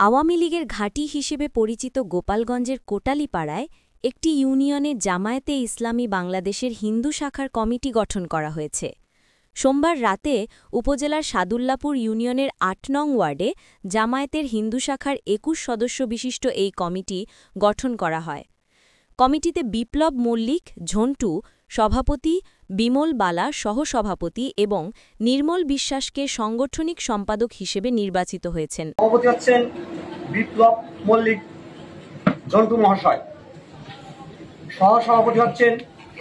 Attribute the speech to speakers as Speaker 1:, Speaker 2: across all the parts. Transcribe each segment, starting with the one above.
Speaker 1: আওয়ামী লীগের ঘাঁটি হিসেবে পরিচিত গোপালগঞ্জের কোটালীপাড়ায় একটি ইউনিয়নে জামায়াতে ইসলামী বাংলাদেশের হিন্দু শাখার কমিটি গঠন করা হয়েছে। সোমবার রাতে উপজেলার সাদুল্লাপুর ইউনিয়নের ৮ নং ওয়ার্ডে জামায়াতের হিন্দু শাখার ২১ সদস্য বিশিষ্ট এই কমিটি গঠন করা হয়। কমিটিতে বিপ্লব মল্লিক ঝন্টু সভাপতি, বিমল বালা সহসভাপতি এবং নির্মল বিশ্বাসকে সাংগঠনিক সম্পাদক হিসেবে নির্বাচিত হয়েছেন।
Speaker 2: সভাপতি হচ্ছেন বিপ্লব মল্লিক ঝন্টু মহাশয়, সহসভাপতি হচ্ছেন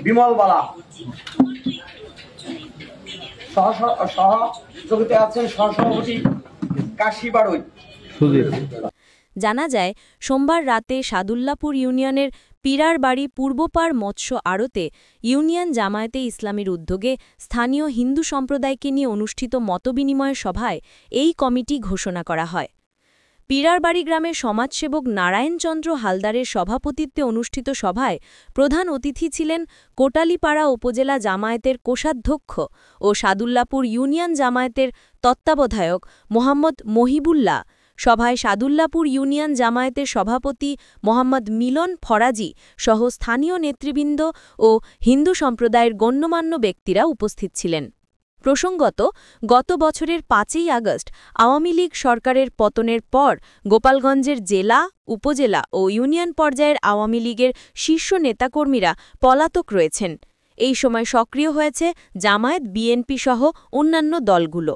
Speaker 2: বিমল বালা, সহযোগিতা আছেন সহসভাপতি কাশী বাড়ই।
Speaker 1: জানা যায়, সোমবার রাতে সাদুল্লাপুর ইউনিয়নের পীরার বাড়ি পূর্বপাড় মৎস্য আড়তে ইউনিয়ন জামায়াতে ইসলামীর উদ্যোগে স্থানীয় হিন্দু সম্প্রদায়কে নিয়ে অনুষ্ঠিত মতবিনিময় সভায় এই কমিটি ঘোষণা করা হয়। পীরারবাড়ি গ্রামের সমাজসেবক নারায়ণচন্দ্র হালদারের সভাপতিত্বে অনুষ্ঠিত সভায় প্রধান অতিথি ছিলেন কোটালীপাড়া উপজেলা জামায়াতের কোষাধ্যক্ষ ও সাদুল্লাপুর ইউনিয়ন জামায়াতের তত্ত্বাবধায়ক মোহাম্মদ মহিবুল্লাহ। সভায় সাদুল্লাপুর ইউনিয়ন জামায়াতের সভাপতি মোহাম্মদ মিলন ফরাজি সহ স্থানীয় নেতৃবৃন্দ ও হিন্দু সম্প্রদায়ের গণ্যমান্য ব্যক্তিরা উপস্থিত ছিলেন। প্রসঙ্গত, গত বছরের ৫ই আগস্ট আওয়ামী লীগ সরকারের পতনের পর গোপালগঞ্জের জেলা, উপজেলা ও ইউনিয়ন পর্যায়ের আওয়ামী লীগের শীর্ষ নেতাকর্মীরা পলাতক রয়েছেন। এই সময় সক্রিয় হয়েছে জামায়াত, বিএনপি সহ অন্যান্য দলগুলো।